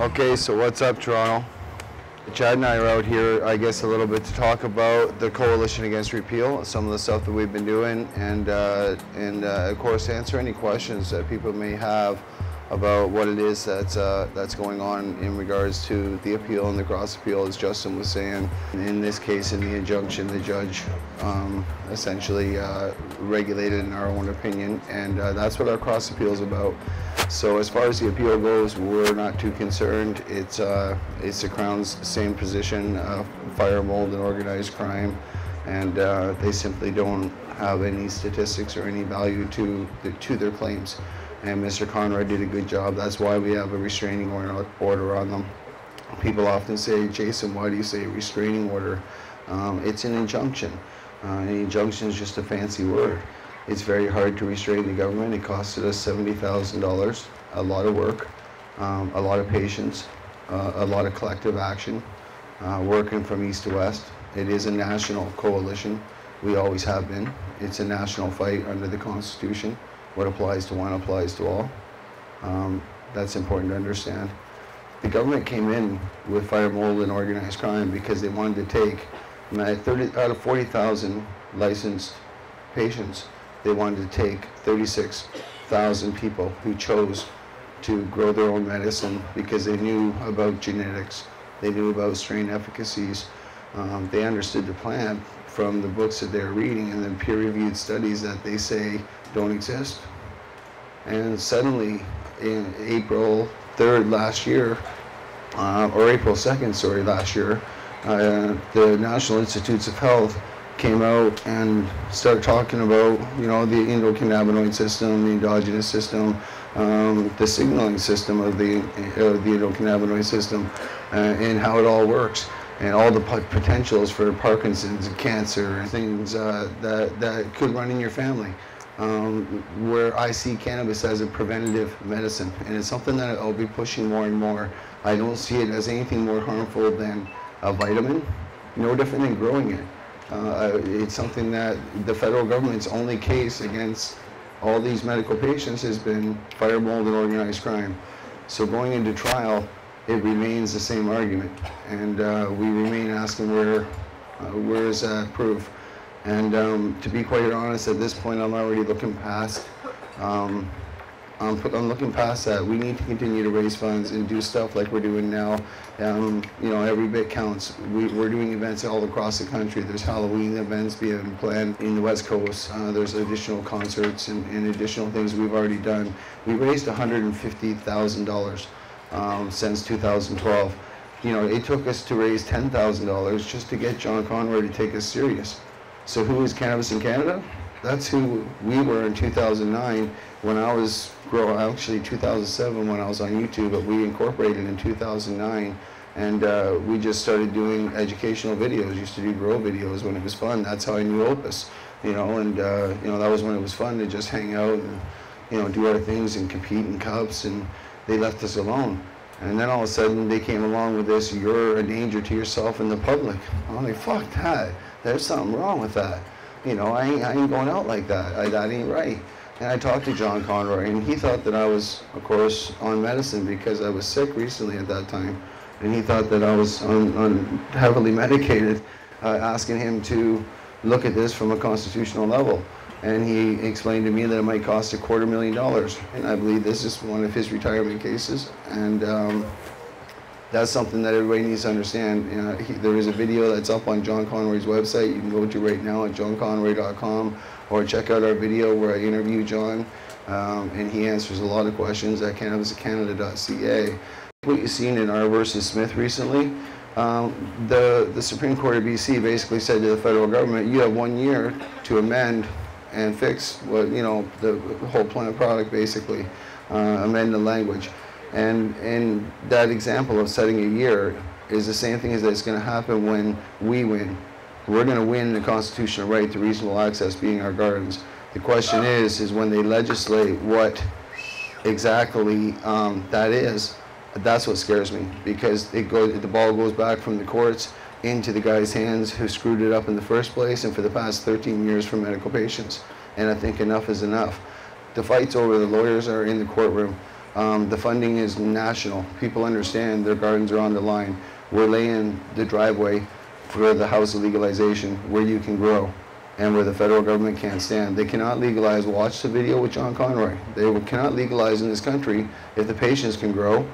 Okay, so what's up, Toronto? Chad and I are out here, I guess, a little bit to talk about the Coalition Against Repeal, some of the stuff that we've been doing, and of course, answer any questions that people may have about what it is that's going on in regards to the appeal and the cross appeal, as Justin was saying. In this case, in the injunction, the judge essentially regulated in our own opinion, and that's what our cross appeal is about. So as far as the appeal goes, we're not too concerned. It's the Crown's same position, fire, mold, and organized crime, and they simply don't have any statistics or any value to their claims. And Mr. Conroy did a good job. That's why we have a restraining order on them. People often say, Jason, why do you say restraining order? It's an injunction. An injunction is just a fancy word. It's very hard to restrain the government. It costed us $70,000, a lot of work, a lot of patience, a lot of collective action, working from east to west. It is a national coalition. We always have been. It's a national fight under the Constitution. What applies to one applies to all. That's important to understand. The government came in with fire, mold, and organized crime because they wanted to take 30 out of 40,000 licensed patients. They wanted to take 36,000 people who chose to grow their own medicine because they knew about genetics, they knew about strain efficacies, they understood the plant from the books that they're reading and then peer-reviewed studies that they say don't exist. And suddenly, in April 3rd last year, or April 2nd, sorry, last year, the National Institutes of Health came out and started talking about, you know, the endocannabinoid system, the endogenous system, the signaling system of the endocannabinoid system, and how it all works, and all the potentials for Parkinson's and cancer and things that could run in your family. Where I see cannabis as a preventative medicine, and it's something that I'll be pushing more and more. I don't see it as anything more harmful than a vitamin, no different than growing it. It's something that the federal government's only case against all these medical patients has been fire, mold, and organized crime. So going into trial, it remains the same argument, and we remain asking where is that proof? And to be quite honest, at this point, I'm already looking past. I'm looking past that. We need to continue to raise funds and do stuff like we're doing now. You know, every bit counts. We're doing events all across the country. There's Halloween events being planned in the West Coast. There's additional concerts and additional things we've already done. We raised $150,000 since 2012. You know, it took us to raise $10,000 just to get John Conroy to take us serious. So who is Cannabis in Canada? That's who we were in 2009 when I was actually 2007 when I was on YouTube, but we incorporated in 2009, and we just started doing educational videos. Used to do grow videos when it was fun. That's how I knew Opus, you know, and you know, that was when it was fun to just hang out and, you know, do our things and compete in cups, and they left us alone. And then all of a sudden they came along with this, you're a danger to yourself and the public. I'm like, fuck that. There's something wrong with that. You know, I ain't going out like that. That ain't right. And I talked to John Conroy, and he thought that I was, of course, on medicine because I was sick recently at that time. And he thought that I was on heavily medicated, asking him to look at this from a constitutional level. And he explained to me that it might cost $250,000. And I believe this is one of his retirement cases. And that's something that everybody needs to understand. There is a video that's up on John Conroy's website. You can go to right now at johnconroy.com, or check out our video where I interview John, and he answers a lot of questions at cannabiscanada.ca. What you've seen in R versus Smith recently, the Supreme Court of BC basically said to the federal government, you have 1 year to amend and fix what, you know, the whole plant product, basically, amend the language. And that example of setting a year is the same thing as that's going to happen when we win. We're going to win the constitutional right to reasonable access being our gardens. The question is when they legislate what exactly that is, that's what scares me, because the ball goes back from the courts into the guy's hands who screwed it up in the first place, and for the past 13 years for medical patients. And I think enough is enough. The fights over the lawyers are in the courtroom. The funding is national. People understand their gardens are on the line. We're laying the driveway for the house of legalization where you can grow and where the federal government can't stand. They cannot legalize, watch the video with John Conroy. They cannot legalize in this country if the patients can grow.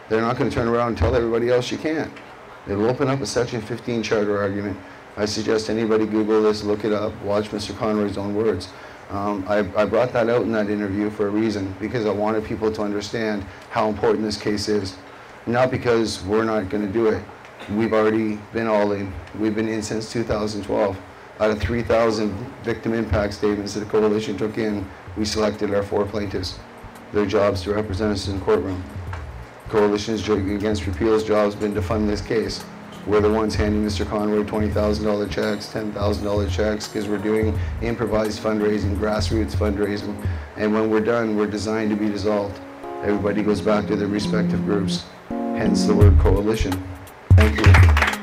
They're not going to turn around and tell everybody else you can't. It'll open up a Section 15 charter argument. I suggest anybody Google this, look it up, watch Mr. Conroy's own words. I brought that out in that interview for a reason, because I wanted people to understand how important this case is. Not because we're not going to do it. We've already been all in. We've been in since 2012. Out of 3,000 victim impact statements that the coalition took in, we selected our 4 plaintiffs. Their jobs to represent us in the courtroom. Coalition Against Repeal's job has been to fund this case. We're the ones handing Mr. Conroy $20,000 checks, $10,000 checks, because we're doing improvised fundraising, grassroots fundraising. And when we're done, we're designed to be dissolved. Everybody goes back to their respective groups, hence the word coalition. Thank you.